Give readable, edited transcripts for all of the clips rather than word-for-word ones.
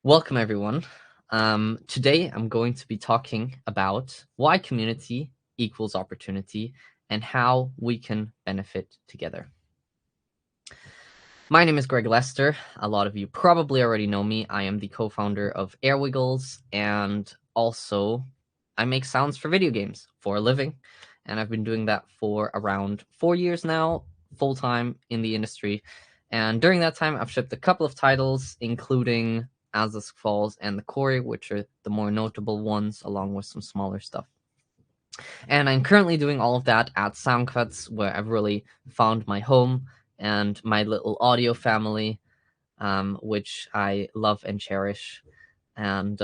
Welcome, everyone. Today, I'm going to be talking about why community equals opportunity and how we can benefit together. My name is Greg Lester. A lot of you probably already know me. I am the co-founder of Airwiggles, and also I make sounds for video games for a living. And I've been doing that for around 4 years now, full-time in the industry. And during that time, I've shipped a couple of titles, including As Dusk Falls and The Quarry, which are the more notable ones, along with some smaller stuff. And I'm currently doing all of that at Soundcuts, where I've really found my home and my little audio family, which I love and cherish. And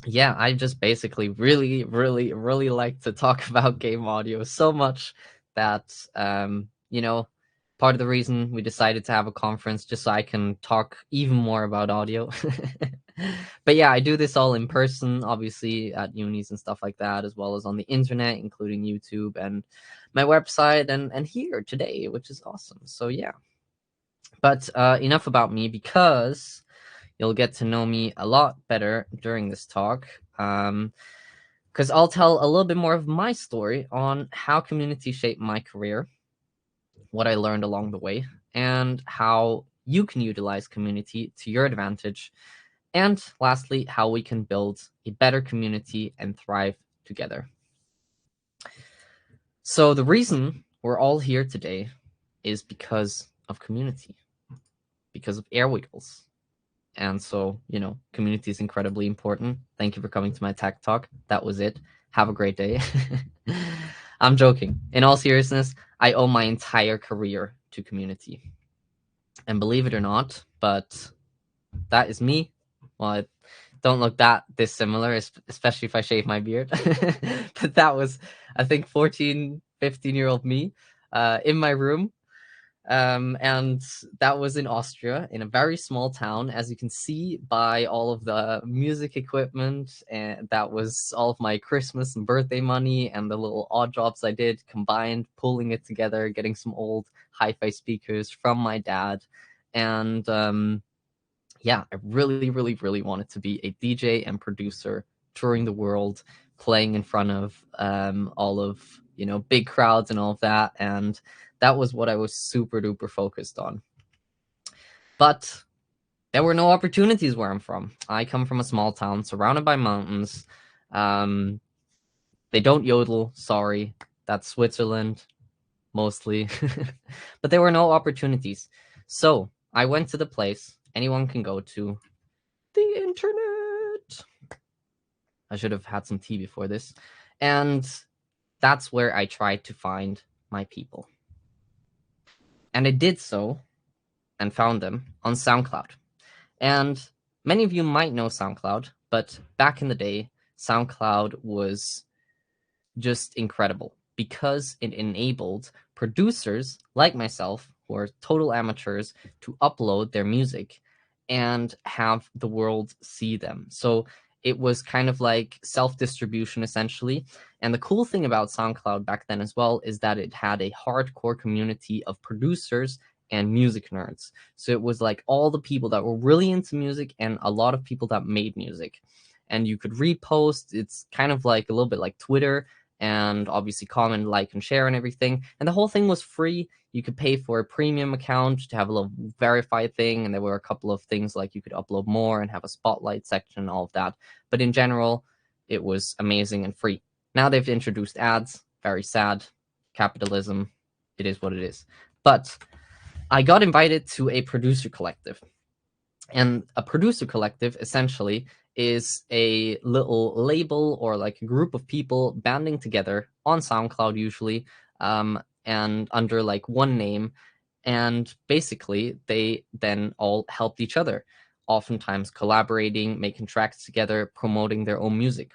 yeah, I just basically really like to talk about game audio so much that, part of the reason we decided to have a conference just so I can talk even more about audio. But yeah, I do this all in person, obviously at unis and stuff like that, as well as on the internet, including YouTube and my website and here today, which is awesome. So yeah, but enough about me, because you'll get to know me a lot better during this talk. Because I'll tell a little bit more of my story on how community shaped my career, what I learned along the way, and how you can utilize community to your advantage. And lastly, how we can build a better community and thrive together. So the reason we're all here today is because of community, because of Airwiggles. And so, community is incredibly important. Thank you for coming to my tech talk. That was it. Have a great day. I'm joking. In all seriousness, I owe my entire career to community. And believe it or not, but that is me. Well, I don't look that dissimilar, especially if I shave my beard. But that was, I think, 14, 15-year-old me in my room. And that was in Austria, in a very small town, as you can see by all of the music equipment. And that was all of my Christmas and birthday money and the little odd jobs I did combined, pulling it together, getting some old hi-fi speakers from my dad. And yeah, I really wanted to be a DJ and producer, touring the world, playing in front of all of, big crowds and all of that. And that was what I was super duper focused on. But there were no opportunities where I'm from. I come from a small town surrounded by mountains. They don't yodel, sorry. That's Switzerland, mostly. But there were no opportunities. So I went to the place anyone can go to, the internet. I should have had some tea before this. And that's where I tried to find my people. And I did so and found them on SoundCloud. And many of you might know SoundCloud, but back in the day, SoundCloud was just incredible because it enabled producers like myself, who are total amateurs, to upload their music and have the world see them. So it was kind of like self-distribution, essentially. And the cool thing about SoundCloud back then as well is that it had a hardcore community of producers and music nerds. So it was like all the people that were really into music and a lot of people that made music. And you could repost. It's kind of like a little bit like Twitter, and obviously comment, like, and share and everything. And the whole thing was free. You could pay for a premium account to have a little verified thing, and there were a couple of things like you could upload more and have a spotlight section and all of that. But in general, it was amazing and free. Now they've introduced ads. Very sad. Capitalism. It is what it is. But I got invited to a producer collective. And a producer collective essentially is a little label or like a group of people banding together on SoundCloud usually, and under like one name. And basically they then all helped each other, oftentimes collaborating, making tracks together, promoting their own music.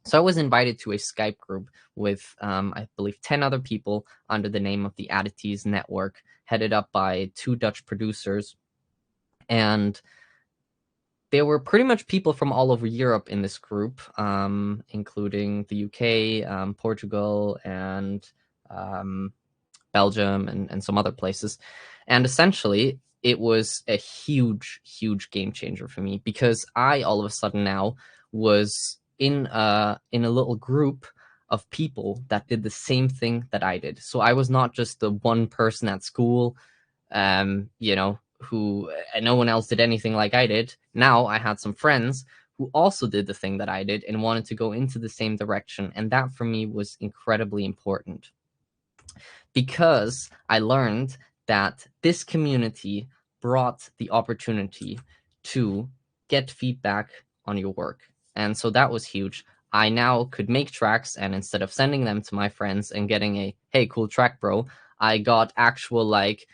So I was invited to a Skype group with, I believe, 10 other people under the name of the Addities Network, headed up by 2 Dutch producers. And there were pretty much people from all over Europe in this group, including the UK, Portugal, and Belgium, and some other places. And essentially, it was a huge, huge game changer for me, because I all of a sudden now was in a little group of people that did the same thing that I did. So I was not just the one person at school, who no one else did anything like I did. Now I had some friends who also did the thing that I did and wanted to go into the same direction. And that for me was incredibly important, because I learned that this community brought the opportunity to get feedback on your work. And so that was huge. I now could make tracks, and instead of sending them to my friends and getting a, hey, cool track, bro, I got actual, like,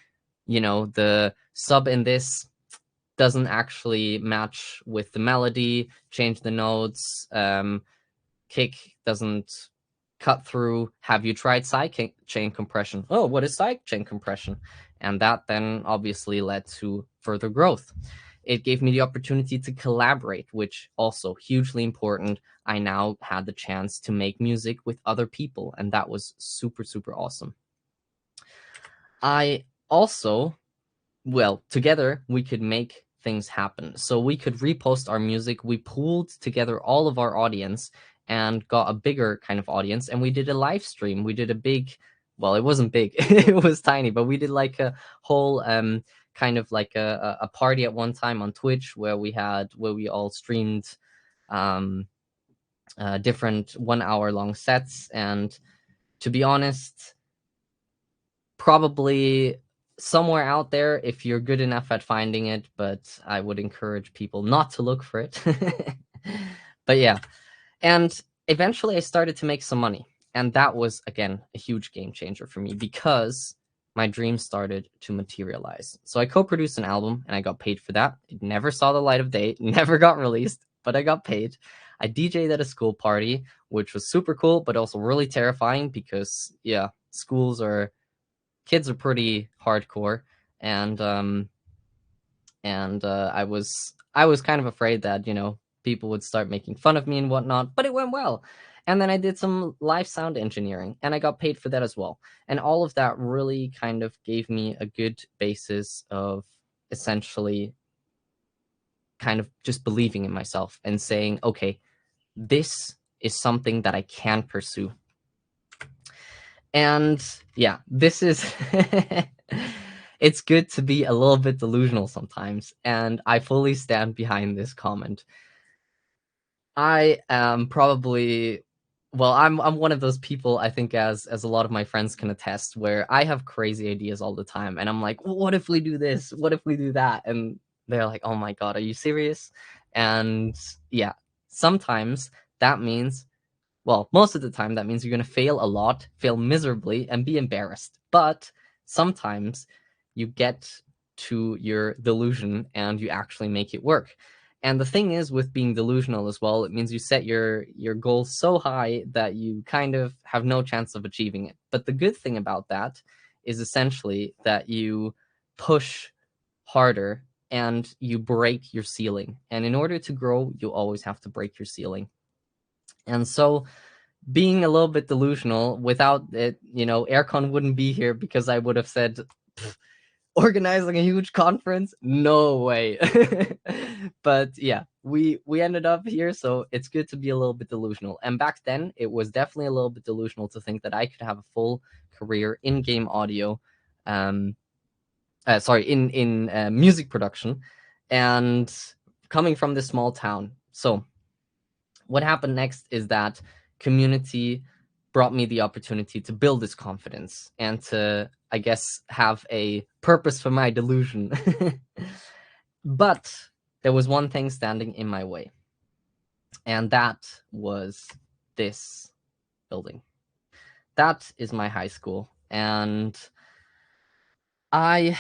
the sub in this doesn't actually match with the melody, change the notes, kick doesn't cut through. Have you tried sidechain compression? Oh, what is sidechain compression? And that then obviously led to further growth. It gave me the opportunity to collaborate, which also hugely important. I now had the chance to make music with other people, and that was super, super awesome. I also, together we could make things happen. So we could repost our music. We pooled together all of our audience and got a bigger kind of audience, and we did a live stream. We did a big, well, it wasn't big, it was tiny, but we did like a whole kind of like a party at one time on Twitch where we all streamed different 1 hour long sets. And to be honest, probably somewhere out there if you're good enough at finding it, but I would encourage people not to look for it. But yeah, and eventually I started to make some money, and that was, again, a huge game changer for me, because my dreams started to materialize. So I co-produced an album, and I got paid for that. It never saw the light of day, never got released, but I got paid. I DJ'd at a school party, which was super cool, but also really terrifying, because yeah, kids are pretty hardcore, and I was kind of afraid that people would start making fun of me and whatnot, but it went well. And then I did some live sound engineering, and I got paid for that as well. And all of that really kind of gave me a good basis of essentially kind of just believing in myself and saying, okay, this is something that I can pursue. And yeah, this is it's good to be a little bit delusional sometimes, and I fully stand behind this comment. I am probably, I'm one of those people, I think, as a lot of my friends can attest, where I have crazy ideas all the time, and I'm like, well, what if we do this? What if we do that? And they're like, oh my god, are you serious? And yeah, sometimes that means, most of the time, that means you're going to fail a lot, fail miserably, and be embarrassed. But sometimes you get to your delusion and you actually make it work. And the thing is, with being delusional as well, it means you set your goals so high that you kind of have no chance of achieving it. But the good thing about that is essentially that you push harder and you break your ceiling. And in order to grow, you always have to break your ceiling. And so being a little bit delusional, without it, Aircon wouldn't be here, because I would have said, organizing a huge conference? No way. But yeah, we ended up here, so it's good to be a little bit delusional. And back then, it was definitely a little bit delusional to think that I could have a full career in game audio, in music production, and coming from this small town. So what happened next is that community brought me the opportunity to build this confidence and to, I guess, have a purpose for my delusion. But there was one thing standing in my way, and that was this building. That is my high school, and I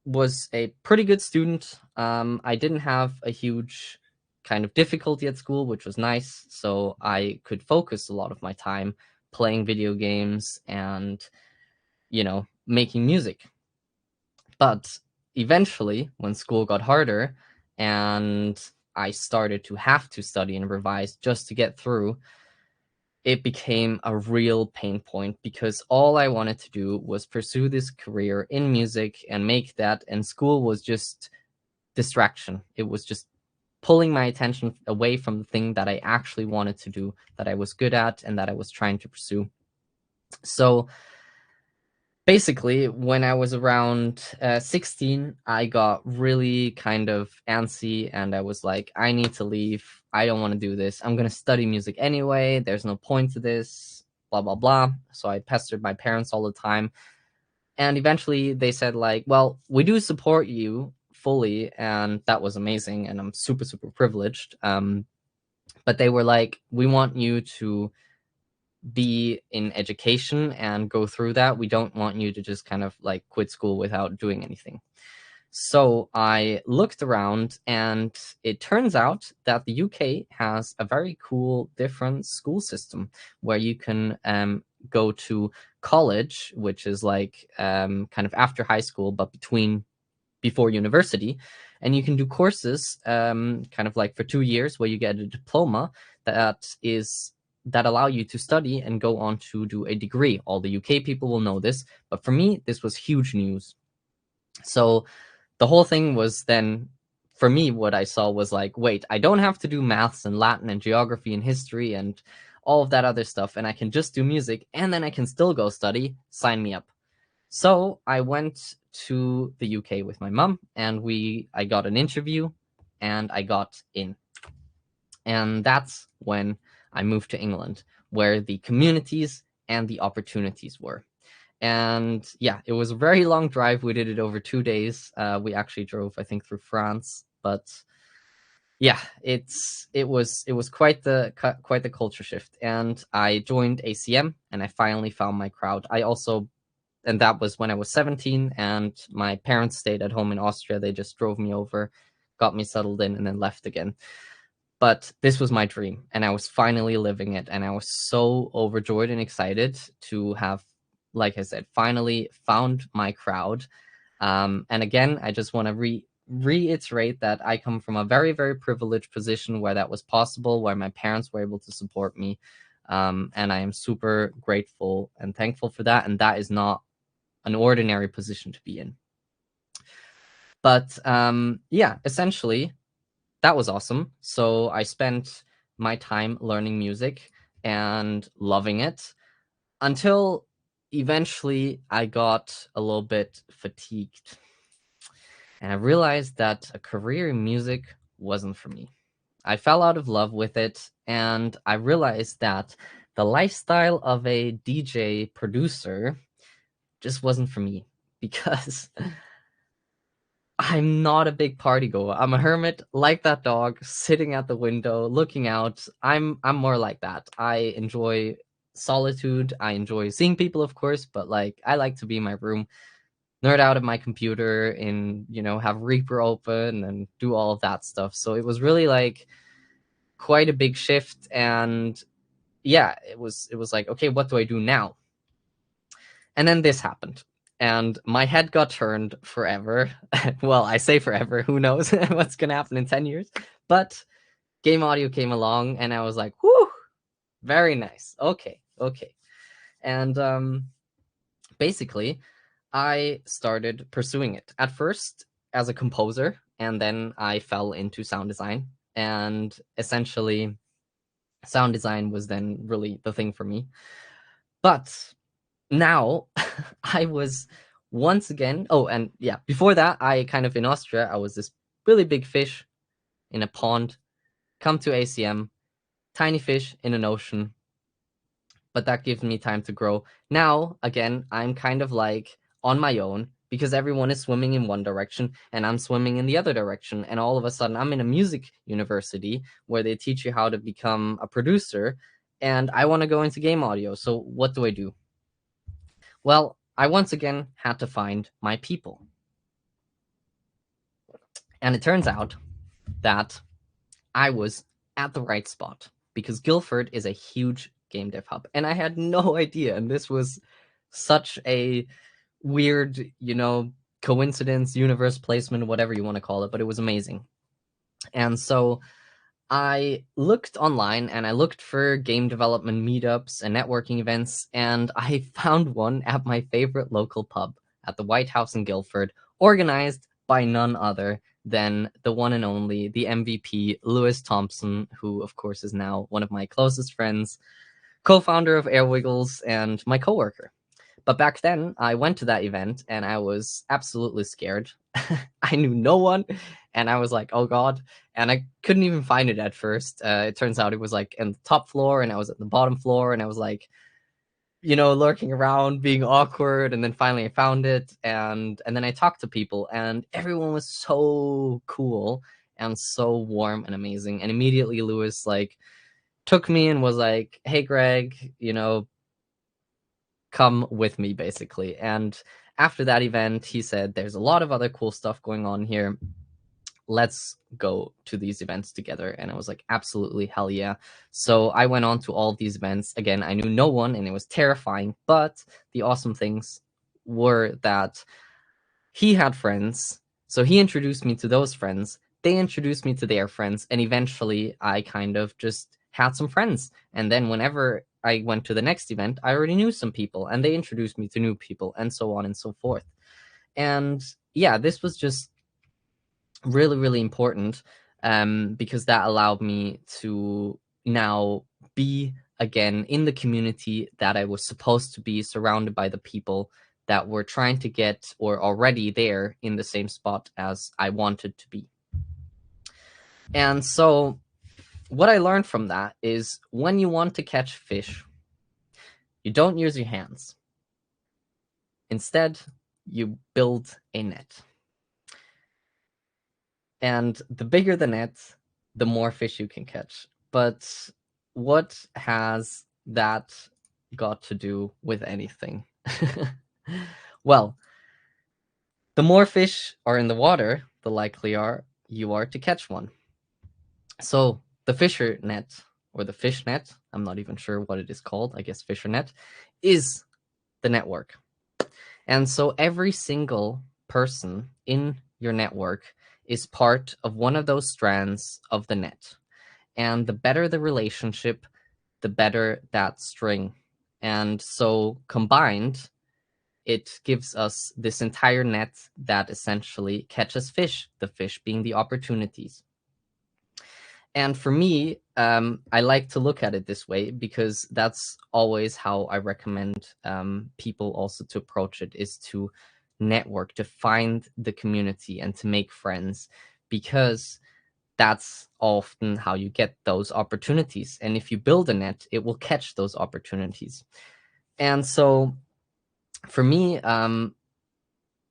was a pretty good student. I didn't have a huge kind of difficulty at school, which was nice. So I could focus a lot of my time playing video games and, making music. But eventually, when school got harder and I started to have to study and revise just to get through, it became a real pain point because all I wanted to do was pursue this career in music and make that, and school was just distraction. It was just pulling my attention away from the thing that I actually wanted to do, that I was good at, and that I was trying to pursue. So basically, when I was around 16, I got really kind of antsy and I was like, I need to leave. I don't want to do this. I'm going to study music anyway. There's no point to this, blah, blah, blah. So I pestered my parents all the time. And eventually they said, like, well, we do support you fully. And that was amazing. And I'm super, super privileged. But they were like, we want you to be in education and go through that. We don't want you to just kind of like quit school without doing anything. So I looked around, and it turns out that the UK has a very cool, different school system where you can go to college, which is like kind of after high school, but before university, and you can do courses kind of like for 2 years where you get a diploma that allow you to study and go on to do a degree. All the UK people will know this, but for me, this was huge news. So the whole thing was then, for me, what I saw was like, wait, I don't have to do maths and Latin and geography and history and all of that other stuff, and I can just do music, and then I can still go study. Sign me up. So I went to the UK with my mom, and I got an interview, and I got in. And that's when I moved to England, where the communities and the opportunities were. And yeah, it was a very long drive. We did it over 2 days. We actually drove, I think, through France, but yeah, it was quite the culture shift. And I joined ACM, and I finally found my crowd. And that was when I was 17, and my parents stayed at home in Austria. They just drove me over, got me settled in, and then left again. But this was my dream, and I was finally living it, and I was so overjoyed and excited to have, like I said, finally found my crowd. And again, I just want to reiterate that I come from a very, very privileged position where that was possible, where my parents were able to support me. And I am super grateful and thankful for that. And that is not an ordinary position to be in. But yeah, essentially, that was awesome. So I spent my time learning music and loving it until eventually I got a little bit fatigued. And I realized that a career in music wasn't for me. I fell out of love with it, and I realized that the lifestyle of a DJ producer just wasn't for me because I'm not a big party goer. I'm a hermit, like that dog, sitting at the window, looking out. I'm more like that. I enjoy solitude. I enjoy seeing people, of course, but like I like to be in my room, nerd out at my computer, and have Reaper open and do all of that stuff. So it was really like quite a big shift, and yeah, it was like, okay, what do I do now? And then this happened, and my head got turned forever. Well, I say forever, who knows what's gonna happen in 10 years, but game audio came along, and I was like, whew, very nice. Okay. And basically I started pursuing it at first as a composer, and then I fell into sound design, and essentially sound design was then really the thing for me. But now I was once again, oh, and yeah, before that, I kind of in Austria, I was this really big fish in a pond, come to ACM, tiny fish in an ocean, but that gives me time to grow. Now, again, I'm kind of like on my own because everyone is swimming in one direction and I'm swimming in the other direction. And all of a sudden, I'm in a music university where they teach you how to become a producer. And I want to go into game audio. So what do I do? Well, I once again had to find my people. And it turns out that I was at the right spot because Guildford is a huge game dev hub. And I had no idea. And this was such a weird, coincidence, universe placement, whatever you want to call it, but it was amazing. And so I looked online and I looked for game development meetups and networking events, and I found one at my favorite local pub at the White House in Guildford, organized by none other than the one and only, the MVP, Lewis Thompson, who, of course, is now one of my closest friends, co-founder of Airwiggles, and my coworker. But back then, I went to that event and I was absolutely scared. I knew no one, and I was like, oh God. And I couldn't even find it at first. It turns out it was like in the top floor, and I was at the bottom floor, and I was like, lurking around, being awkward. And then finally I found it, and then I talked to people, and everyone was so cool and so warm and amazing. And immediately Lewis like took me and was like, hey Greg, come with me, basically. And after that event, he said, there's a lot of other cool stuff going on here. Let's go to these events together. And I was like, absolutely, hell yeah. So I went on to all of these events. Again, I knew no one and it was terrifying, but the awesome things were that he had friends. So he introduced me to those friends. They introduced me to their friends. And eventually I kind of just had some friends. And then whenever I went to the next event, I already knew some people and they introduced me to new people, and so on and so forth. And yeah, this was just really, really important, because that allowed me to now be again in the community that I was supposed to be, surrounded by the people that were trying to get or already there in the same spot as I wanted to be. And so what I learned from that is when you want to catch fish, you don't use your hands. Instead, you build a net. And the bigger the net, the more fish you can catch. But what has that got to do with anything? Well, the more fish are in the water, the likelier you are to catch one. So the fisher net, or the fish net, I'm not even sure what it is called, I guess fisher net, is the network. And so every single person in your network is part of one of those strands of the net. And the better the relationship, the better that string. And so combined, it gives us this entire net that essentially catches fish, the fish being the opportunities. And for me, I like to look at it this way because that's always how I recommend people also to approach it, is to network, to find the community and to make friends, because that's often how you get those opportunities. And if you build a net, it will catch those opportunities. And so for me,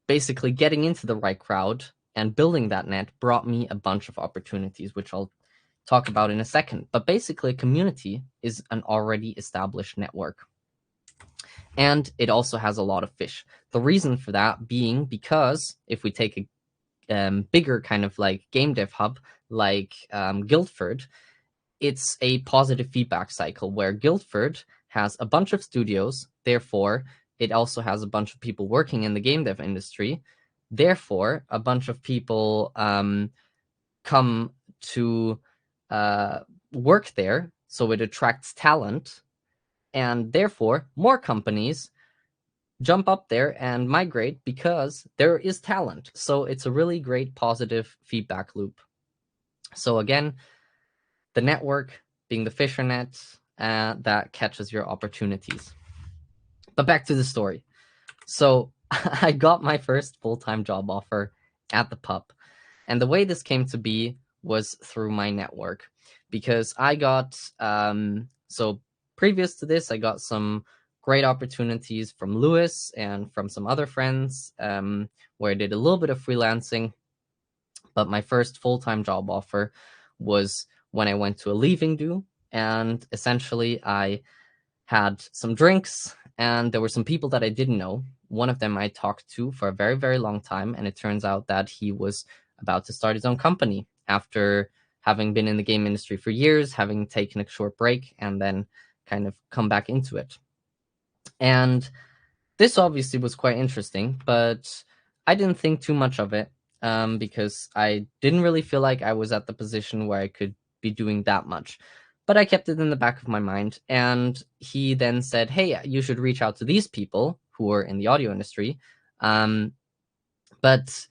basically getting into the right crowd and building that net brought me a bunch of opportunities, which I'll talk about in a second. But basically, a community is an already established network. And it also has a lot of fish. The reason for that being because if we take a bigger kind of like game dev hub like Guildford, it's a positive feedback cycle where Guildford has a bunch of studios. Therefore, it also has a bunch of people working in the game dev industry. Therefore, a bunch of people come to work there, so it attracts talent, and therefore more companies jump up there and migrate because there is talent. So it's a really great positive feedback loop. So again, the network being the fisher net that catches your opportunities. But back to the story. So I got my first full-time job offer at the pub, and the way this came to be was through my network, because I got so previous to this, I got some great opportunities from Lewis and from some other friends, where I did a little bit of freelancing. But my first full-time job offer was when I went to a leaving do, and essentially I had some drinks and there were some people that I didn't know. One of them I talked to for a very, very long time, and it turns out that he was about to start his own company after having been in the game industry for years, having taken a short break, and then kind of come back into it. And this obviously was quite interesting, but I didn't think too much of it, because I didn't really feel like I was at the position where I could be doing that much. But I kept it in the back of my mind. And he then said, hey, you should reach out to these people who are in the audio industry. But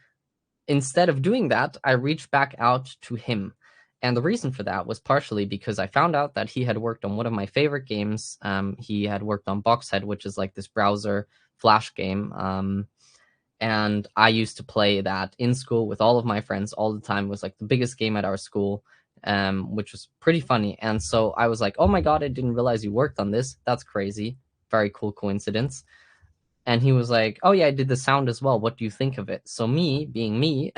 instead of doing that, I reached back out to him. And the reason for that was partially because I found out that he had worked on one of my favorite games. He had worked on Boxhead, which is like this browser flash game. And I used to play that in school with all of my friends all the time. It was like the biggest game at our school, which was pretty funny. And so I was like, oh my God, I didn't realize you worked on this. That's crazy. Very cool coincidence. And he was like, oh yeah, I did the sound as well. What do you think of it? So me, being me,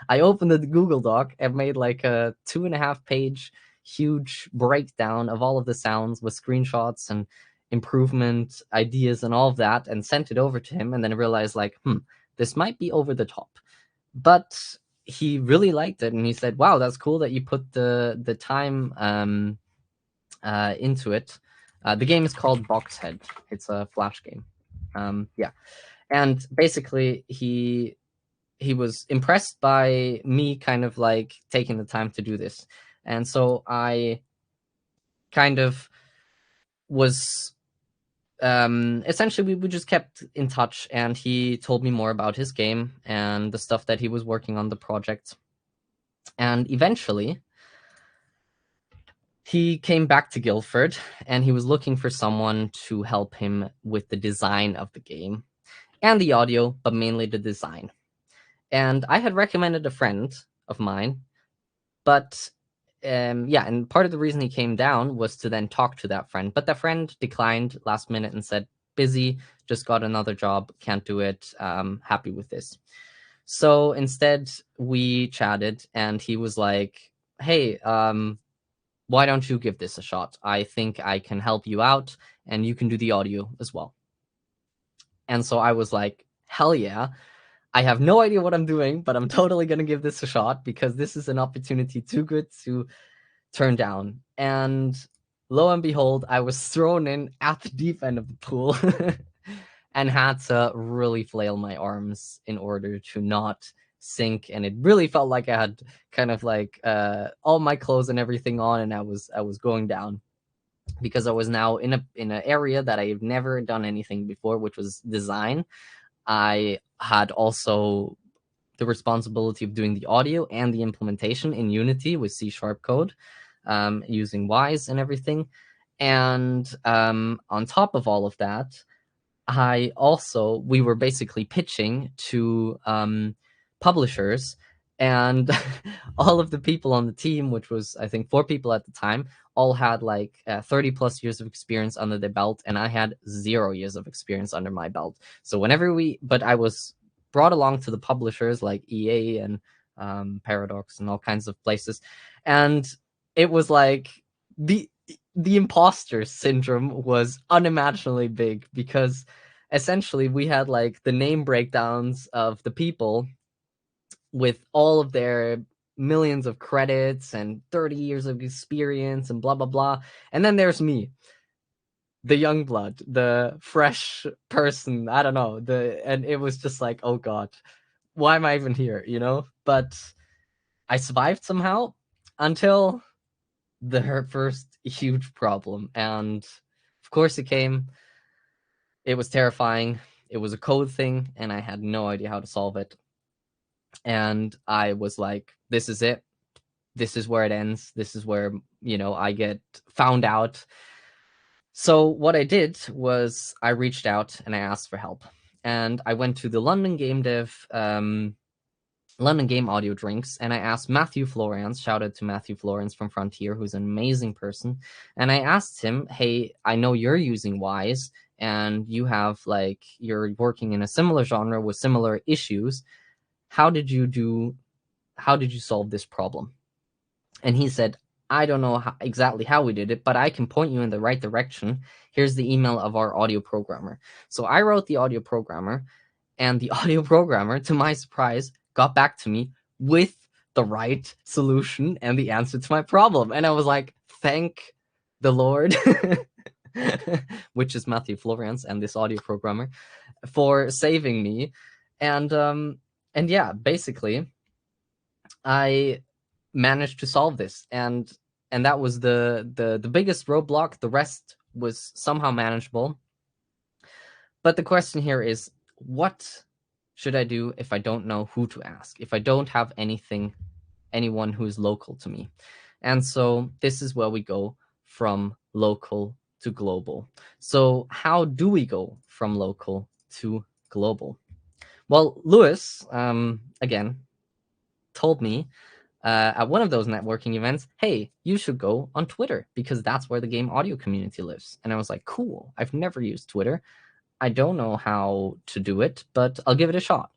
I opened the Google Doc and made like a 2.5-page huge breakdown of all of the sounds with screenshots and improvement ideas and all of that, and sent it over to him, and then realized like, this might be over the top. But he really liked it, and he said, wow, that's cool that you put the time into it. The game is called Boxhead. It's a flash game. Yeah. And basically he was impressed by me kind of like taking the time to do this. And so I kind of was essentially we just kept in touch, and he told me more about his game and the stuff that he was working on the project. And eventually he came back to Guildford, and he was looking for someone to help him with the design of the game and the audio, but mainly the design. And I had recommended a friend of mine, but and part of the reason he came down was to then talk to that friend. But that friend declined last minute and said, busy, just got another job, can't do it, happy with this. So instead, we chatted, and he was like, hey, why don't you give this a shot? I think I can help you out, and you can do the audio as well. And so I was like, hell yeah. I have no idea what I'm doing, but I'm totally going to give this a shot, because this is an opportunity too good to turn down. And lo and behold, I was thrown in at the deep end of the pool and had to really flail my arms in order to not sink. And it really felt like I had kind of like all my clothes and everything on, and I was going down, because I was now in an area that I've never done anything before, which was design. I had also the responsibility of doing the audio and the implementation in Unity with C# code, using Wise and everything. And on top of all of that, we were basically pitching to publishers, and all of the people on the team, which was I think 4 people at the time, all had like 30 plus years of experience under their belt, and I had 0 years of experience under my belt. So but I was brought along to the publishers like EA and Paradox and all kinds of places, and it was like the imposter syndrome was unimaginably big, because essentially we had like the name breakdowns of the people with all of their millions of credits and 30 years of experience and blah blah blah, and then there's me, the young blood, the fresh person, I don't know, and it was just like, oh god, why am I even here, But I survived somehow until the first huge problem, and of course it came. It was terrifying. It was a code thing, and I had no idea how to solve it. And I was like, this is it. This is where it ends. This is where, I get found out. So what I did was I reached out and I asked for help. And I went to the London Game Dev, London Game Audio Drinks, and I asked Matthew Florence, shout out to Matthew Florence from Frontier, who's an amazing person. And I asked him, hey, I know you're using Wise, and you're working in a similar genre with similar issues. How did you solve this problem? And he said, I don't know exactly how we did it, but I can point you in the right direction. Here's the email of our audio programmer. So I wrote the audio programmer, and the audio programmer, to my surprise, got back to me with the right solution and the answer to my problem. And I was like, thank the Lord, which is Matthew Florence and this audio programmer, for saving me. And yeah, basically, I managed to solve this, and that was the biggest roadblock. The rest was somehow manageable. But the question here is, what should I do if I don't know who to ask, if I don't have anyone who is local to me? And so this is where we go from local to global. So how do we go from local to global? Well, Lewis, again, told me at one of those networking events, hey, you should go on Twitter because that's where the game audio community lives. And I was like, cool, I've never used Twitter. I don't know how to do it, but I'll give it a shot.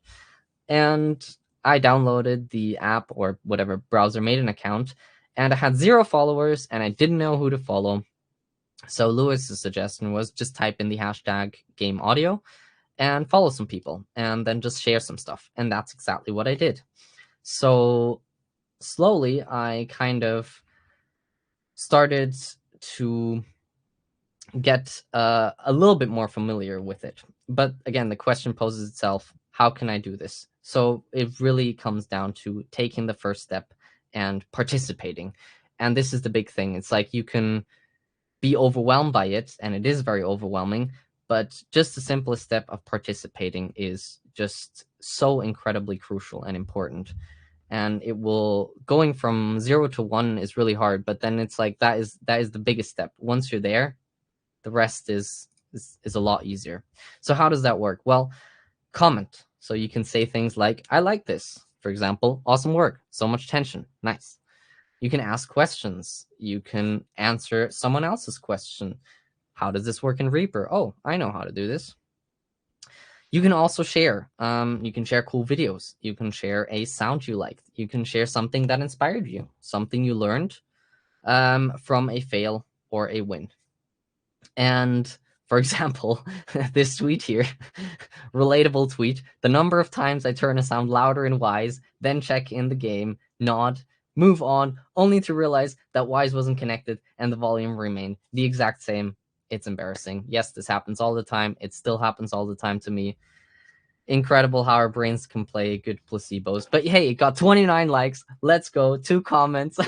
And I downloaded the app or whatever browser, made an account, and I had 0 followers and I didn't know who to follow. So Lewis's suggestion was just type in the hashtag game audio and follow some people and then just share some stuff. And that's exactly what I did. So slowly I kind of started to get a little bit more familiar with it. But again, the question poses itself, how can I do this? So it really comes down to taking the first step and participating. And this is the big thing. It's like you can be overwhelmed by it, and it is very overwhelming, but just the simplest step of participating is just so incredibly crucial and important. And it will, going from 0 to 1 is really hard, but then it's like that is the biggest step. Once you're there, the rest is a lot easier. So how does that work? Well, comment. So you can say things like, I like this. For example, awesome work, so much tension, nice. You can ask questions. You can answer someone else's question. How does this work in Reaper? Oh, I know how to do this. You can also share. You can share cool videos. You can share a sound you liked. You can share something that inspired you, something you learned from a fail or a win. And for example, this tweet here, relatable tweet, the number of times I turn a sound louder in Wise, then check in the game, nod, move on, only to realize that Wise wasn't connected and the volume remained the exact same. It's embarrassing. Yes, this happens all the time. It still happens all the time to me. Incredible how our brains can play good placebos. But hey, it got 29 likes. Let's go. 2 comments.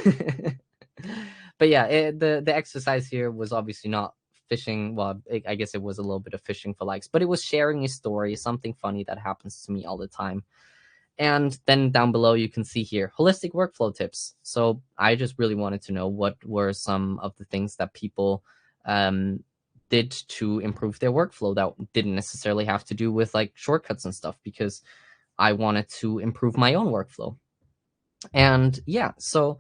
But yeah, the exercise here was obviously not fishing. Well, I guess it was a little bit of fishing for likes, but it was sharing a story, something funny that happens to me all the time. And then down below, you can see here, holistic workflow tips. So I just really wanted to know what were some of the things that people did to improve their workflow that didn't necessarily have to do with like shortcuts and stuff, because I wanted to improve my own workflow. And yeah, so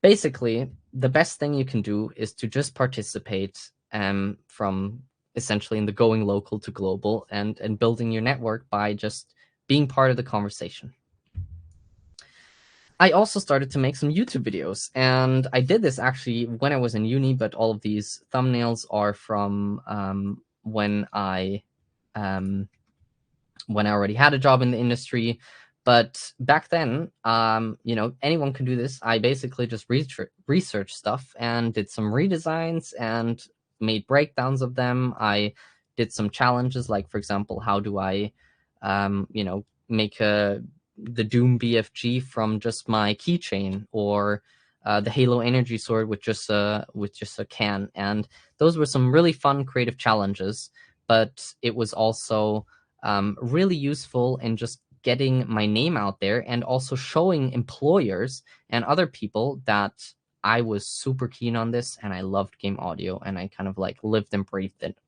basically, the best thing you can do is to just participate from essentially in the going local to global and building your network by just being part of the conversation. I also started to make some YouTube videos, and I did this actually when I was in uni, but all of these thumbnails are from when I already had a job in the industry. But back then, anyone can do this. I basically just researched stuff and did some redesigns and made breakdowns of them. I did some challenges, like, for example, how do I, make the Doom BFG from just my keychain, or the Halo Energy Sword with just a can. And those were some really fun, creative challenges. But it was also really useful in just getting my name out there and also showing employers and other people that I was super keen on this and I loved game audio and I kind of like lived and breathed it.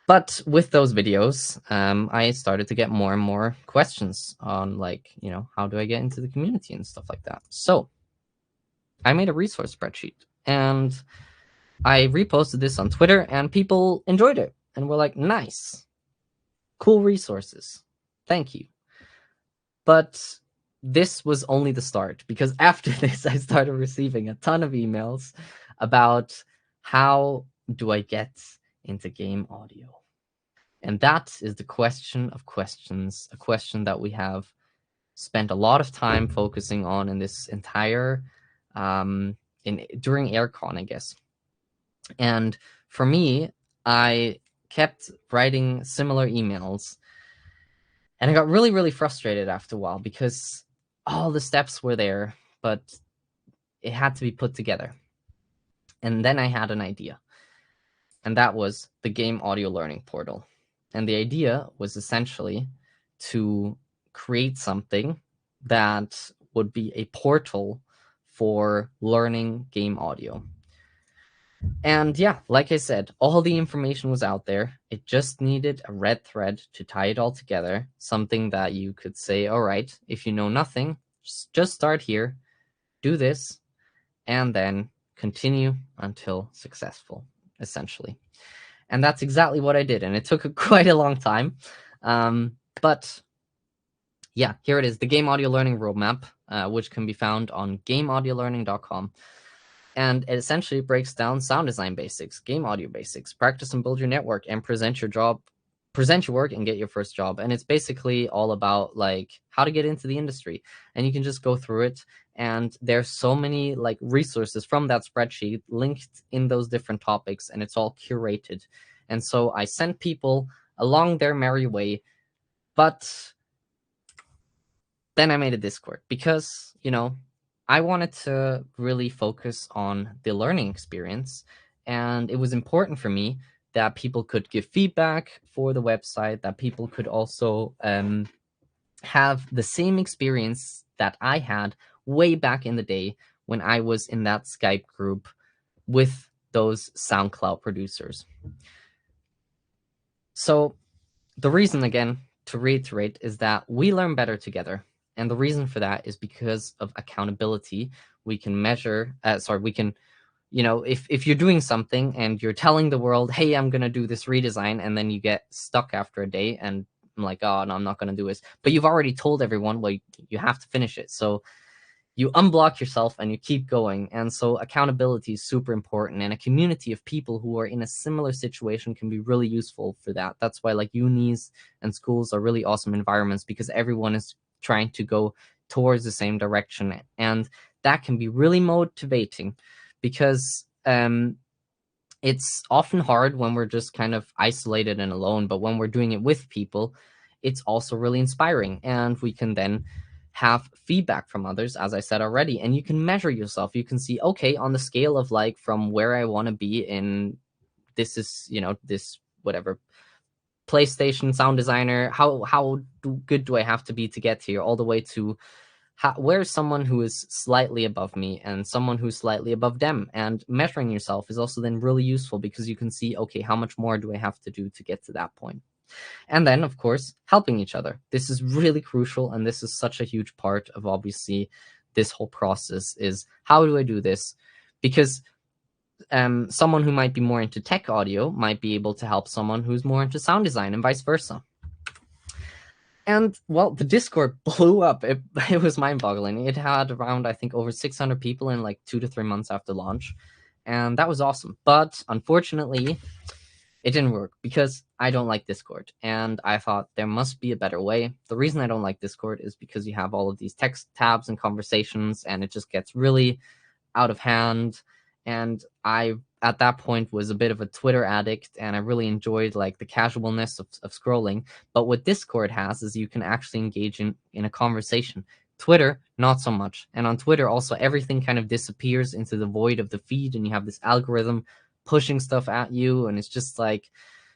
But with those videos, I started to get more and more questions on like, how do I get into the community and stuff like that. So I made a resource spreadsheet and I reposted this on Twitter and people enjoyed it and were like, nice, cool resources. Thank you. But this was only the start, because after this, I started receiving a ton of emails about how do I get into game audio? And that is the question of questions, a question that we have spent a lot of time focusing on in this entire, during AirCon, I guess. And for me, I kept writing similar emails. And I got really, really frustrated after a while, because all the steps were there, but it had to be put together. And then I had an idea, and that was the game audio learning portal. And the idea was essentially to create something that would be a portal for learning game audio. And yeah, like I said, all the information was out there. It just needed a red thread to tie it all together, something that you could say, all right, if you know nothing, just start here, do this, and then continue until successful, essentially. And that's exactly what I did. And it took quite a long time. But yeah, here it is, the Game Audio Learning Roadmap, which can be found on gameaudiolearning.com. And it essentially breaks down sound design basics, game audio basics, practice and build your network, and present your work and get your first job. And it's basically all about like how to get into the industry. And you can just go through it. And there's so many like resources from that spreadsheet linked in those different topics, and it's all curated. And so I sent people along their merry way, but then I made a Discord because, I wanted to really focus on the learning experience, and it was important for me that people could give feedback for the website, that people could also have the same experience that I had way back in the day when I was in that Skype group with those SoundCloud producers. So the reason, again, to reiterate, is that we learn better together. And the reason for that is because of accountability. We can measure, if you're doing something and you're telling the world, hey, I'm going to do this redesign, and then you get stuck after a day and I'm like, oh, no, I'm not going to do this. But you've already told everyone, well, you have to finish it. So you unblock yourself and you keep going. And so accountability is super important, and a community of people who are in a similar situation can be really useful for that. That's why like unis and schools are really awesome environments, because everyone is trying to go towards the same direction. And that can be really motivating, because it's often hard when we're just kind of isolated and alone, but when we're doing it with people, it's also really inspiring. And we can then have feedback from others, as I said already, and you can measure yourself. You can see, okay, on the scale of like from where I want to be in this whatever PlayStation sound designer, how good do I have to be to get here, all the way to where's someone who is slightly above me and someone who's slightly above them. And measuring yourself is also then really useful, because you can see, okay, how much more do I have to do to get to that point? And then, of course, helping each other. This is really crucial, and this is such a huge part of, obviously, this whole process is, how do I do this? Because someone who might be more into tech audio might be able to help someone who's more into sound design, and vice versa. And, well, the Discord blew up. It was mind-boggling. It had around, I think, over 600 people in like 2 to 3 months after launch. And that was awesome. But unfortunately, it didn't work, because I don't like Discord. And I thought there must be a better way. The reason I don't like Discord is because you have all of these text tabs and conversations, and it just gets really out of hand. And I, at that point, was a bit of a Twitter addict, and I really enjoyed like the casualness of scrolling. But what Discord has is you can actually engage in a conversation. Twitter, not so much. And on Twitter, also, everything kind of disappears into the void of the feed, and you have this algorithm pushing stuff at you. And it's just like,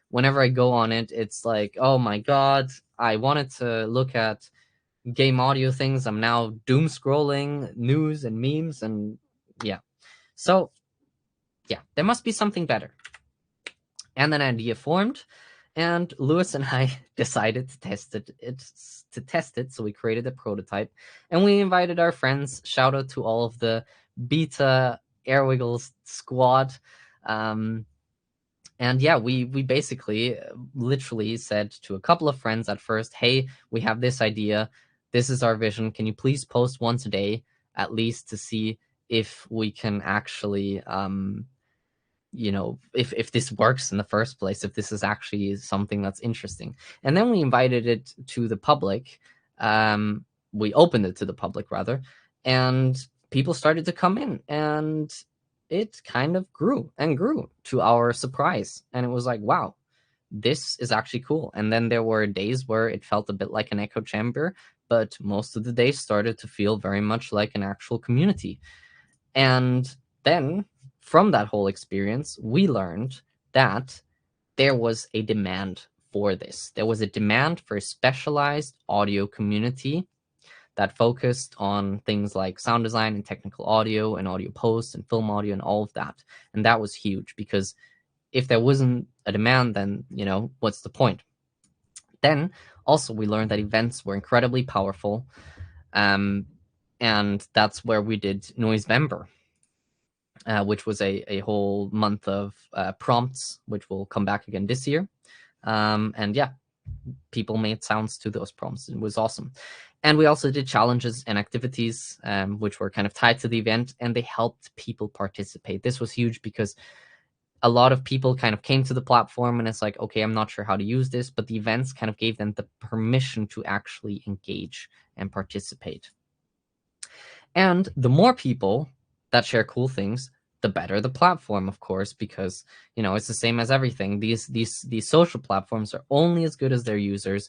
whenever I go on it, it's like, oh my God, I wanted to look at game audio things. I'm now doom scrolling news and memes, and yeah. So yeah, there must be something better. And an idea formed, and Lewis and I decided to test it. So we created a prototype, and we invited our friends. Shout out to all of the beta Airwiggles squad. And yeah, we basically literally said to a couple of friends at first, hey, we have this idea. This is our vision. Can you please post once a day, at least, to see if we can actually, if this works in the first place, if this is actually something that's interesting. And then we invited it to the public. We opened it to the public, rather, and people started to come in, and it kind of grew and grew, to our surprise. And it was like, wow, this is actually cool. And then there were days where it felt a bit like an echo chamber, but most of the day started to feel very much like an actual community. And then from that whole experience, we learned that there was a demand for this. There was a demand for a specialized audio community that focused on things like sound design and technical audio and audio post and film audio and all of that. And that was huge, because if there wasn't a demand, then, what's the point? Then also we learned that events were incredibly powerful. And that's where we did Noisevember, which was a whole month of prompts, which will come back again this year. And yeah, people made sounds to those prompts. It was awesome. And we also did challenges and activities, which were kind of tied to the event, and they helped people participate. This was huge because a lot of people kind of came to the platform and it's like, okay, I'm not sure how to use this, but the events kind of gave them the permission to actually engage and participate. And the more people that share cool things, the better the platform, of course, because, it's the same as everything. These social platforms are only as good as their users.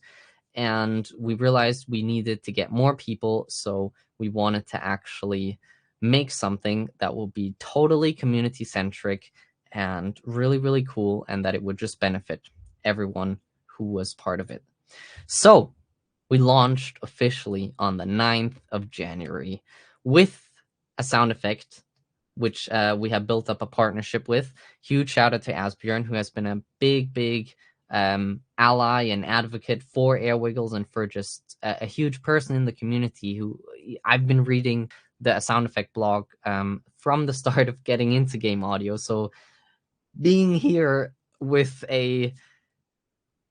And we realized we needed to get more people, so we wanted to actually make something that will be totally community-centric and really, really cool, and that it would just benefit everyone who was part of it. So we launched officially on the 9th of January with a sound effect, which we have built up a partnership with. Huge shout out to Asbjørn, who has been a big ally and advocate for Airwiggles and for just a huge person in the community. Who I've been reading the sound effect blog from the start of getting into game audio. So being here with a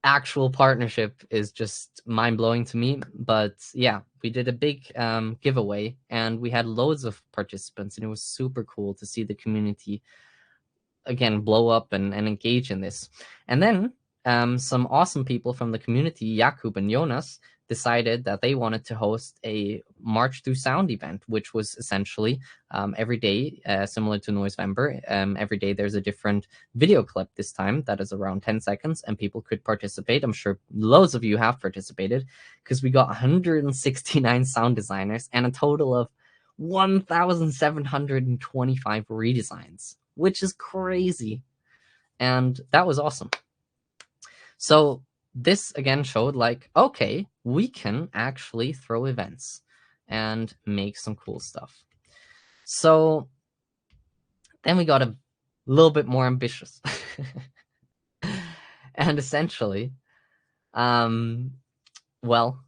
actual partnership is just mind-blowing to me. But yeah, we did a big giveaway, and we had loads of participants, and it was super cool to see the community again blow up and engage in this. And then some awesome people from the community, Jakub and Jonas, decided that they wanted to host a March Through Sound event, which was essentially every day, similar to Noisevember. Every day there's a different video clip this time that is around 10 seconds, and people could participate. I'm sure loads of you have participated, because we got 169 sound designers and a total of 1,725 redesigns, which is crazy. And that was awesome. So this again showed like, okay, we can actually throw events and make some cool stuff. So then we got a little bit more ambitious. And essentially, well,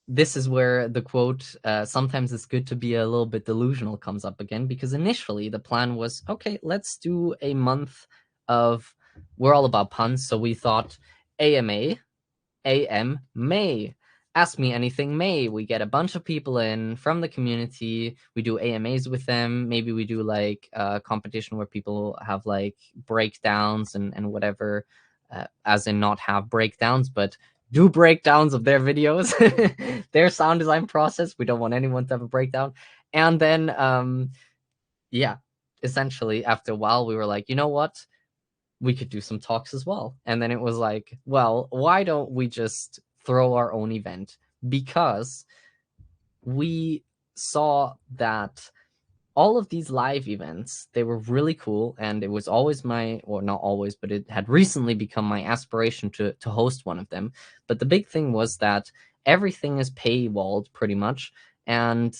this is where the quote, sometimes it's good to be a little bit delusional, comes up again, because initially the plan was, okay, let's do a month of, we're all about puns, so we thought AMA, AM May. Ask Me Anything May. We get a bunch of people in from the community. We do AMAs with them. Maybe we do like a competition where people have like breakdowns and whatever, as in not have breakdowns, but do breakdowns of their videos, their sound design process. We don't want anyone to have a breakdown. And then, yeah, essentially after a while, we were like, you know what? We could do some talks as well. And then it was like, well, why don't we just throw our own event? Because we saw that all of these live events, they were really cool, and it was always or not always, but it had recently become my aspiration to host one of them. But the big thing was that everything is paywalled pretty much, and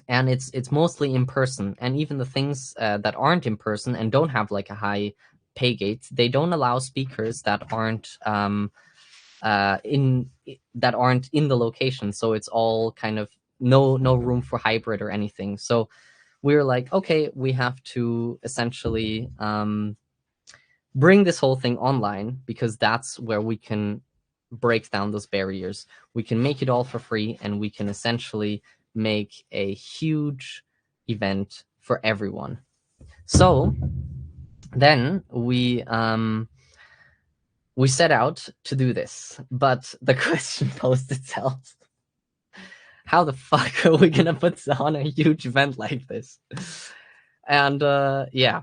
it's mostly in person. And even the things that aren't in person and don't have like a high pay gate, they don't allow speakers that aren't in the location. So it's all kind of no room for hybrid or anything. So we were like, okay, we have to essentially bring this whole thing online, because that's where we can break down those barriers. We can make it all for free, and we can essentially make a huge event for everyone. So then we set out to do this, but the question posed itself: how the fuck are we gonna put on a huge event like this? And yeah,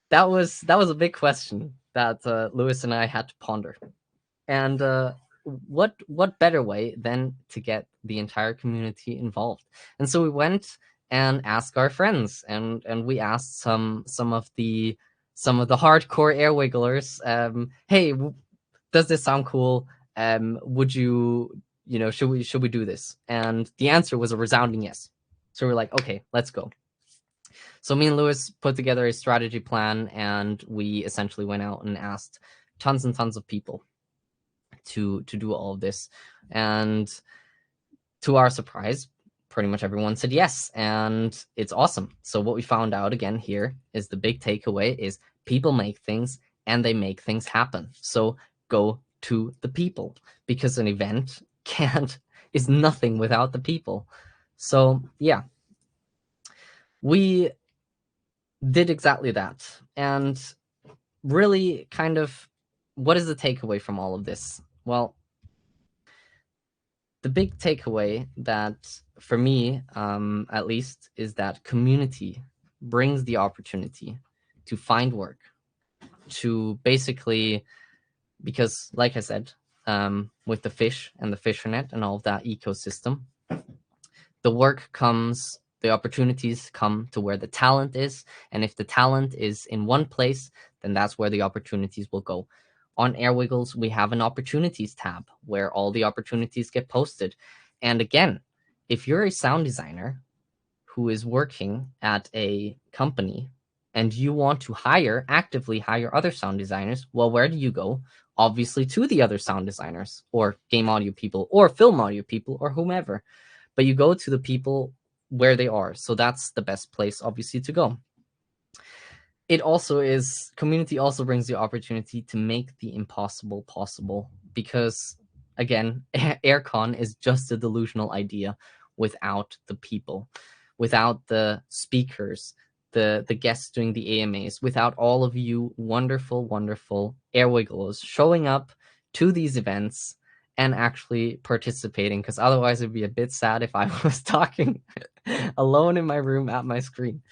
that was a big question that Lewis and I had to ponder. And what better way than to get the entire community involved? And so we went and asked our friends, and we asked some of the hardcore Airwigglers, hey, does this sound cool? Would you, should we do this? And the answer was a resounding yes. So we're like, okay, let's go. So me and Lewis put together a strategy plan, and we essentially went out and asked tons and tons of people to do all of this. And to our surprise, pretty much everyone said yes, and it's awesome. So what we found out again here is the big takeaway is people make things and they make things happen. So go to the people, because an event is nothing without the people. So yeah, we did exactly that. And really, kind of, what is the takeaway from all of this? Well, the big takeaway that, for me, at least, is that community brings the opportunity to find work, to basically, because like I said, with the fish and the fishernet and all of that ecosystem, the work comes, the opportunities come to where the talent is. And if the talent is in one place, then that's where the opportunities will go. On Airwiggles, we have an opportunities tab where all the opportunities get posted. And again, if you're a sound designer who is working at a company and you want to actively hire other sound designers, well, where do you go? Obviously to the other sound designers or game audio people or film audio people or whomever. But you go to the people where they are. So that's the best place, obviously, to go. It also is, community also brings the opportunity to make the impossible possible, because again, aircon is just a delusional idea without the people, without the speakers, the guests doing the AMAs, without all of you wonderful Airwigglers showing up to these events and actually participating, because otherwise it'd be a bit sad if I was talking alone in my room at my screen.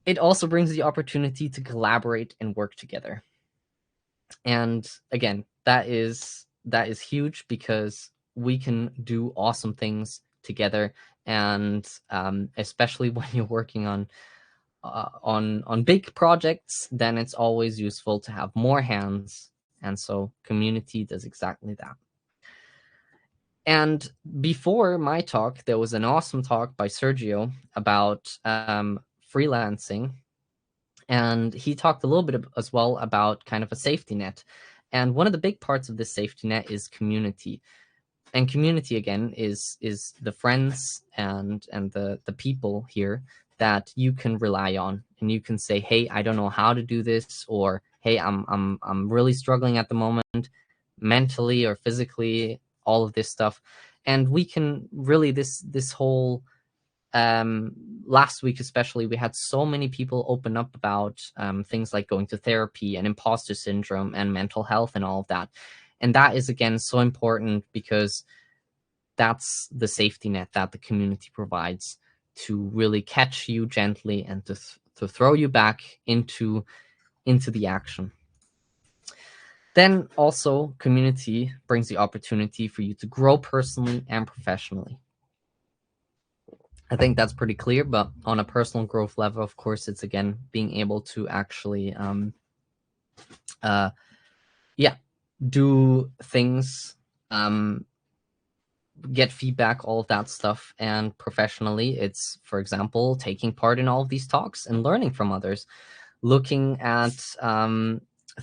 It also brings the opportunity to collaborate and work together. And again, that is huge, because we can do awesome things together. And especially when you're working on big projects, then it's always useful to have more hands. And so community does exactly that. And before my talk, there was an awesome talk by Sergio about freelancing. And he talked a little bit as well about kind of a safety net. And one of the big parts of this safety net is community. And community, again, is the friends and the people here that you can rely on. And you can say, hey, I don't know how to do this, or hey, I'm really struggling at the moment, mentally or physically, all of this stuff. And we can really, this whole last week especially, we had so many people open up about things like going to therapy and imposter syndrome and mental health and all of that. And that is, again, so important, because that's the safety net that the community provides to really catch you gently and to throw you back into the action. Then also, community brings the opportunity for you to grow personally and professionally. I think that's pretty clear, but on a personal growth level, of course, it's, again, being able to actually do things, get feedback, all of that stuff. And professionally, it's, for example, taking part in all of these talks and learning from others, looking at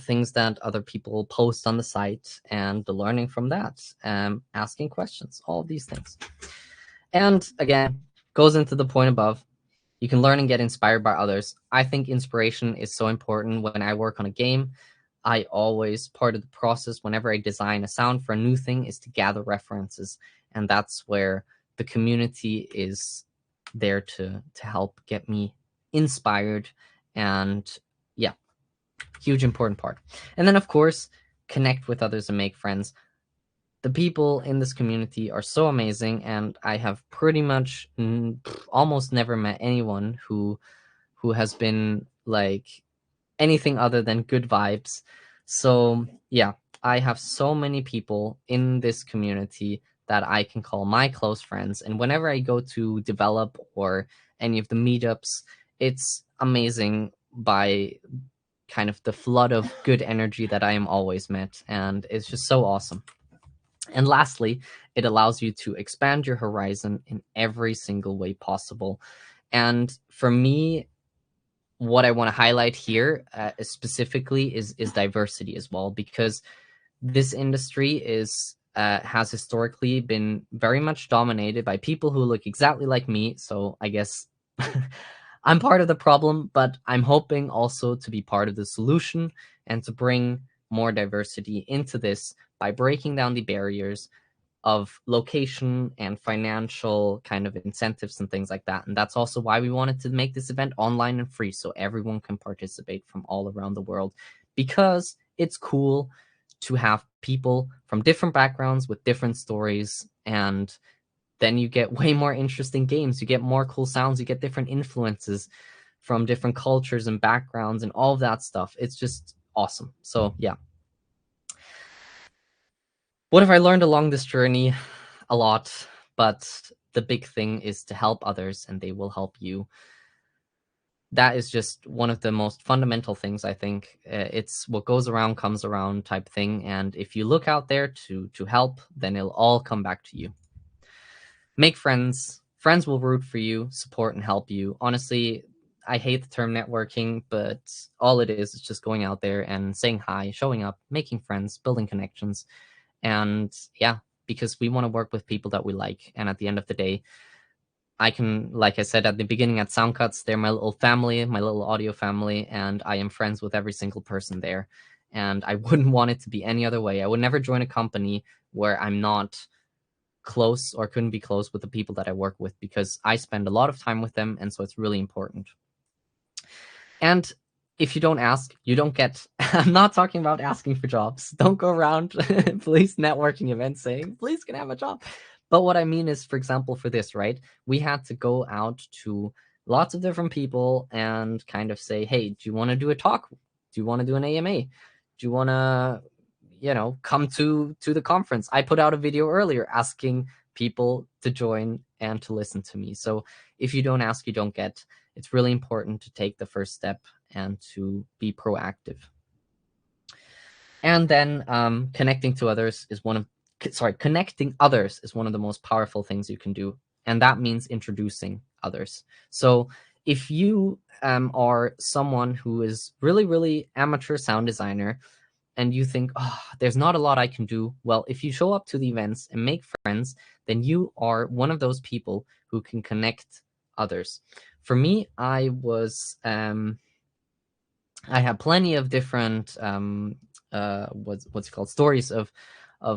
things that other people post on the site and learning from that, asking questions, all of these things. And again, goes into the point above, you can learn and get inspired by others. I think inspiration is so important. When I work on a game, I always, part of the process whenever I design a sound for a new thing is to gather references. And that's where the community is there to help get me inspired. And yeah, huge important part. And then, of course, connect with others and make friends. The people in this community are so amazing, and I have pretty much almost never met anyone who has been like anything other than good vibes. So yeah, I have so many people in this community that I can call my close friends. And whenever I go to develop or any of the meetups, it's amazing by kind of the flood of good energy that I am always met. And it's just so awesome. And lastly, it allows you to expand your horizon in every single way possible. And for me, what I want to highlight here specifically is diversity as well, because this industry is has historically been very much dominated by people who look exactly like me. So I guess I'm part of the problem, but I'm hoping also to be part of the solution and to bring more diversity into this by breaking down the barriers of location and financial kind of incentives and things like that. And that's also why we wanted to make this event online and free so everyone can participate from all around the world, because it's cool to have people from different backgrounds with different stories, and then you get way more interesting games, you get more cool sounds, you get different influences from different cultures and backgrounds and all of that stuff. It's just awesome. So yeah. What have I learned along this journey? A lot, but the big thing is to help others and they will help you. That is just one of the most fundamental things, I think. It's what goes around comes around type thing, and if you look out there to help, then it'll all come back to you. Make friends. Friends will root for you, support, and help you. Honestly, I hate the term networking, but all it is just going out there and saying hi, showing up, making friends, building connections. And yeah, because we want to work with people that we like. And at the end of the day, I can, like I said at the beginning at Soundcuts, they're my little family, my little audio family, and I am friends with every single person there. And I wouldn't want it to be any other way. I would never join a company where I'm not close or couldn't be close with the people that I work with, because I spend a lot of time with them. And so it's really important. And if you don't ask, you don't get. I'm not talking about asking for jobs. Don't go around police networking events saying, please can I have a job. But what I mean is, for example, for this, right? We had to go out to lots of different people and kind of say, hey, do you want to do a talk? Do you want to do an AMA? Do you want to, come to the conference? I put out a video earlier asking people to join and to listen to me. So if you don't ask, you don't get. It's really important to take the first step and to be proactive. And then connecting others is one of the most powerful things you can do. And that means introducing others. So if you are someone who is really, really amateur sound designer and you think, oh, there's not a lot I can do. Well, if you show up to the events and make friends, then you are one of those people who can connect others. For me, I had plenty of different what's it called, stories of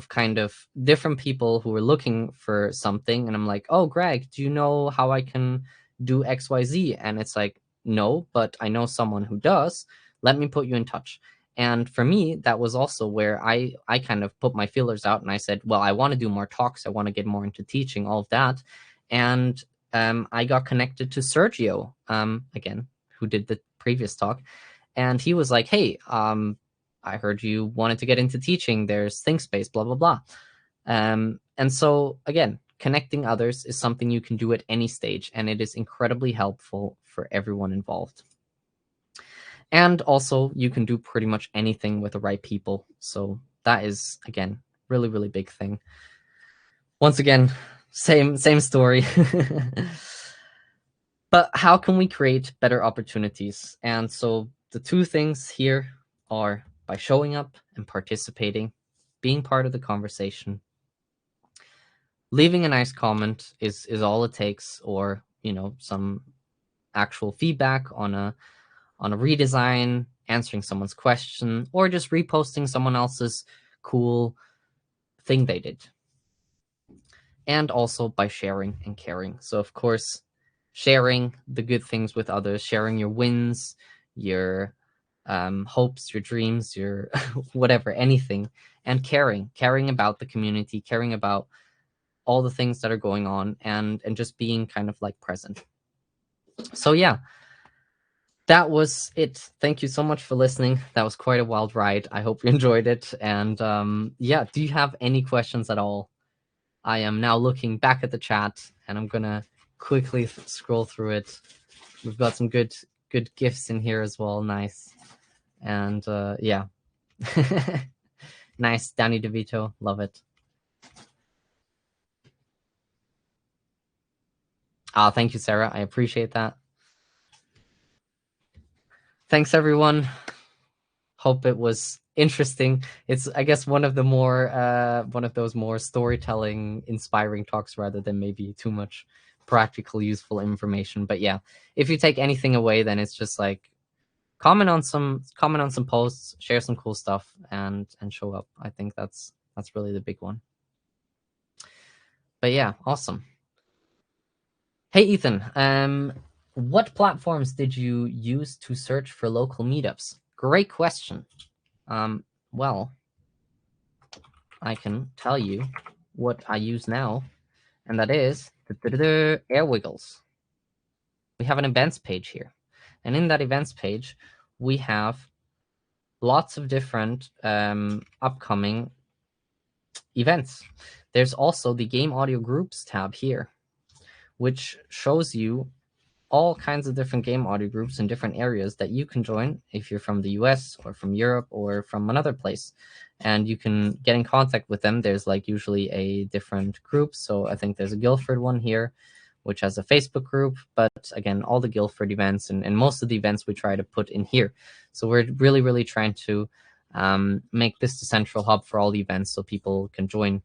kind of different people who were looking for something, and I'm like, oh, Greg, do you know how I can do XYZ? And it's like, no, but I know someone who does. Let me put you in touch. And for me, that was also where I kind of put my feelers out, and I said, well, I want to do more talks, I want to get more into teaching, all of that. And I got connected to Sergio, again, who did the previous talk. And he was like, hey, I heard you wanted to get into teaching. There's ThinkSpace, blah, blah, blah. And so, again, connecting others is something you can do at any stage, and it is incredibly helpful for everyone involved. And also, you can do pretty much anything with the right people. So that is, again, really, really big thing. Once again, same story. But how can we create better opportunities? And so the two things here are by showing up and participating, being part of the conversation. Leaving a nice comment is all it takes, or some actual feedback on a redesign, answering someone's question, or just reposting someone else's cool thing they did. And also by sharing and caring. So of course, sharing the good things with others, sharing your wins, your hopes, your dreams, your whatever, anything, and caring about the community, caring about all the things that are going on, and just being kind of like present. So yeah, that was it. Thank you so much for listening. That was quite a wild ride. I hope you enjoyed it. And yeah, do you have any questions at all? I am now looking back at the chat, and I'm gonna quickly scroll through it. We've got some good gifts in here as well. Nice. And yeah. Nice, Danny DeVito. Love it. Thank you, Sarah. I appreciate that. Thanks, everyone. Hope it was interesting. It's, I guess, one of those more storytelling, inspiring talks rather than maybe too much practical, useful information. But yeah, if you take anything away, then it's just like comment on some posts, share some cool stuff, and show up. I think that's really the big one. But yeah, awesome. Hey Ethan, what platforms did you use to search for local meetups? Great question. Well, I can tell you what I use now, and that is Airwiggles. We have an events page here, and in that events page, we have lots of different upcoming events. There's also the Game Audio Groups tab here, which shows you all kinds of different game audio groups in different areas that you can join if you're from the US or from Europe or from another place. And you can get in contact with them. There's like usually a different group. So I think there's a Guildford one here, which has a Facebook group. But again, all the Guildford events and most of the events we try to put in here. So we're really, really trying to make this the central hub for all the events so people can join.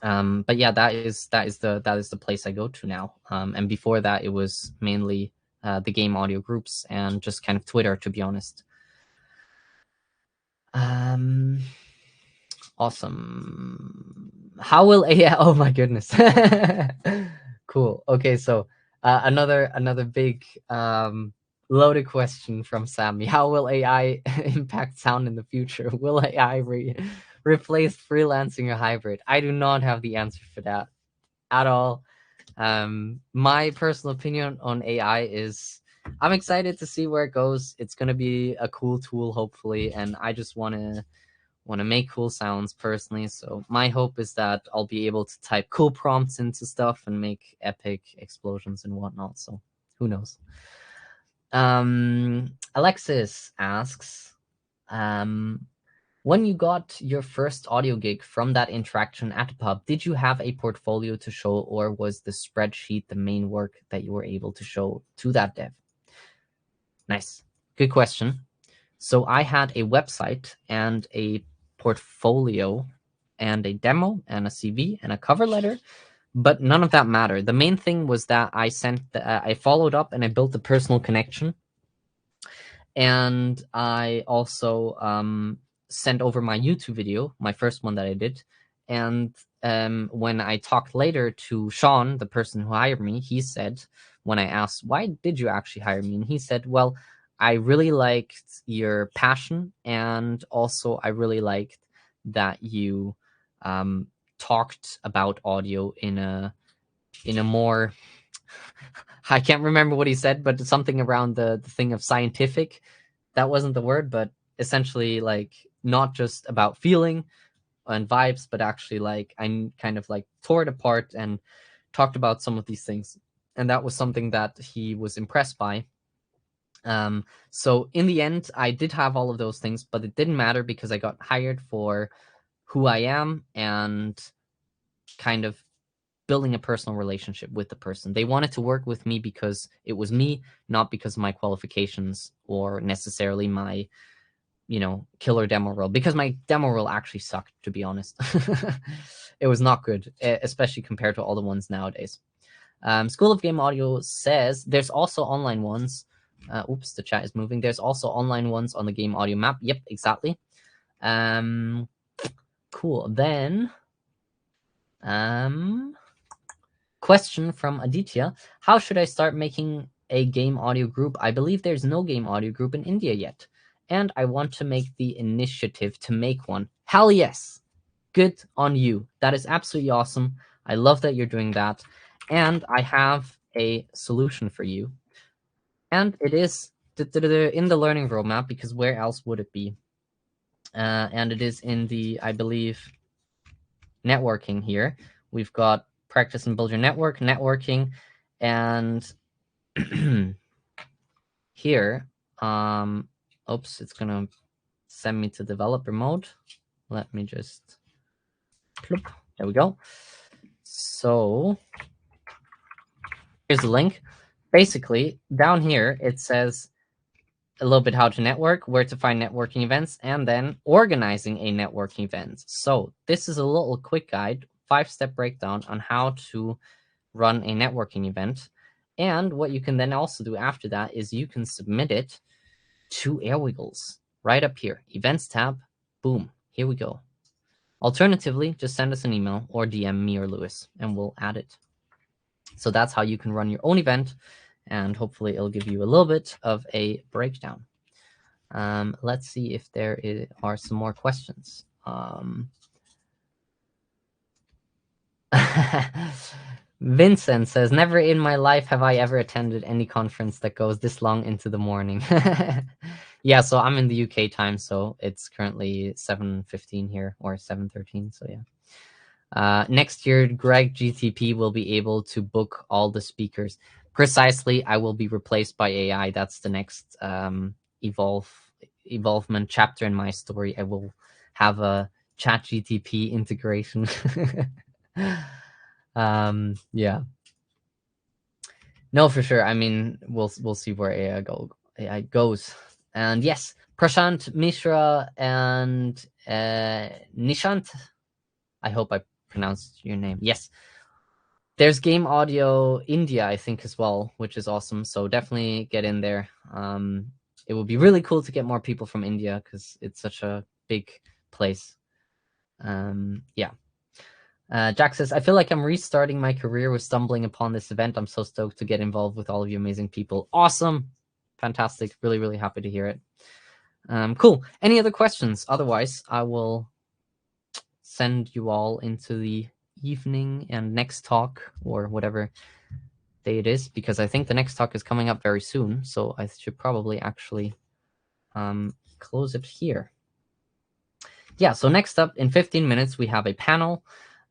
But yeah, that is the place I go to now. And before that, it was mainly the game audio groups and just kind of Twitter, to be honest. Awesome. How will AI? Oh my goodness. Cool. Okay, so another big loaded question from Sammy. How will AI impact sound in the future? Will AI replace freelancing or hybrid? I do not have the answer for that at all. My personal opinion on AI is I'm excited to see where it goes. It's gonna be a cool tool, hopefully, and I just wanna make cool sounds personally. So my hope is that I'll be able to type cool prompts into stuff and make epic explosions and whatnot. So who knows? Alexis asks, when you got your first audio gig from that interaction at the pub, did you have a portfolio to show, or was the spreadsheet the main work that you were able to show to that dev? Nice. Good question. So I had a website and a portfolio and a demo and a CV and a cover letter, but none of that mattered. The main thing was that I followed up and I built a personal connection. And I also sent over my YouTube video, my first one that I did. And when I talked later to Sean, the person who hired me, he said, when I asked, why did you actually hire me? And he said, well, I really liked your passion. And also I really liked that you talked about audio in a more, I can't remember what he said, but something around the thing of scientific. That wasn't the word, but essentially like not just about feeling and vibes, but actually like I kind of like tore it apart and talked about some of these things. And that was something that he was impressed by. So in the end, I did have all of those things, but it didn't matter because I got hired for who I am and kind of building a personal relationship with the person. They wanted to work with me because it was me, not because of my qualifications or necessarily my, killer demo role, because my demo role actually sucked, to be honest. It was not good, especially compared to all the ones nowadays. School of Game Audio says there's also online ones. Oops, the chat is moving. There's also online ones on the Game Audio map. Yep, exactly. Cool. Then, question from Aditya. How should I start making a game audio group? I believe there's no game audio group in India yet. And I want to make the initiative to make one. Hell yes. Good on you. That is absolutely awesome. I love that you're doing that. And I have a solution for you. And it is in the learning roadmap, because where else would it be? And it is in the, I believe, networking here. We've got practice and build your network, networking, and here, oops, it's gonna send me to developer mode. Let me just, there we go. So here's the link. Basically, down here, it says a little bit how to network, where to find networking events, and then organizing a networking event. So this is a little quick guide, 5-step breakdown on how to run a networking event. And what you can then also do after that is you can submit it to Airwiggles right up here, events tab, boom, here we go. Alternatively, just send us an email or DM me or Lewis and we'll add it. So that's how you can run your own event, and hopefully it'll give you a little bit of a breakdown. Let's see if there are some more questions. Vincent says, never in my life have I ever attended any conference that goes this long into the morning. Yeah, so I'm in the UK time, so it's currently 7:15 here, or 7:13, so yeah. Next year, Greg GTP will be able to book all the speakers. Precisely, I will be replaced by AI. That's the next evolvement chapter in my story. I will have a chat GTP integration. Yeah. No, for sure. I mean, we'll see where AI goes. And yes, Prashant Mishra and Nishant. I hope I pronounced your name. Yes. There's Game Audio India, I think, as well, which is awesome. So definitely get in there. It would be really cool to get more people from India because it's such a big place. Yeah. Jack says, I feel like I'm restarting my career with stumbling upon this event. I'm so stoked to get involved with all of you amazing people. Awesome. Fantastic. Really, really happy to hear it. Cool. Any other questions? Otherwise, I will send you all into the evening and next talk, or whatever day it is, because I think the next talk is coming up very soon. So I should probably actually close it here. Yeah, so next up in 15 minutes, we have a panel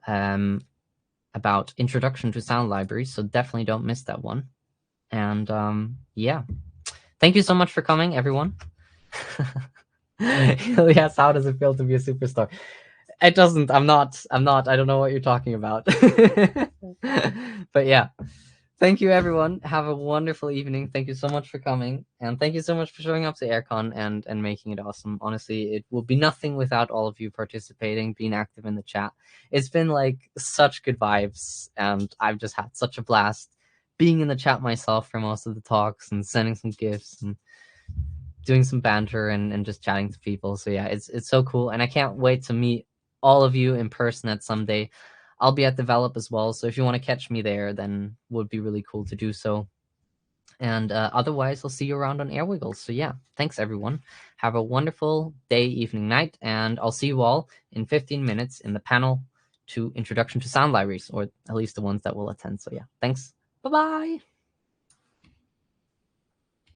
about introduction to sound libraries. So definitely don't miss that one. And yeah, thank you so much for coming, everyone. Yes, how does it feel to be a superstar? It doesn't. I'm not. I don't know what you're talking about. But yeah, thank you, everyone. Have a wonderful evening. Thank you so much for coming, and thank you so much for showing up to AirCon and making it awesome. Honestly, it will be nothing without all of you participating, being active in the chat. It's been like such good vibes, and I've just had such a blast being in the chat myself for most of the talks and sending some gifts and doing some banter and just chatting to people. So yeah, it's so cool, and I can't wait to meet all of you in person at some day. I'll be at Develop as well, so if you want to catch me there, then would be really cool to do so. And otherwise, I'll see you around on Airwiggles. So yeah, thanks everyone. Have a wonderful day, evening, night, and I'll see you all in 15 minutes in the panel to Introduction to Sound Libraries, or at least the ones that will attend. So yeah, thanks. Bye-bye.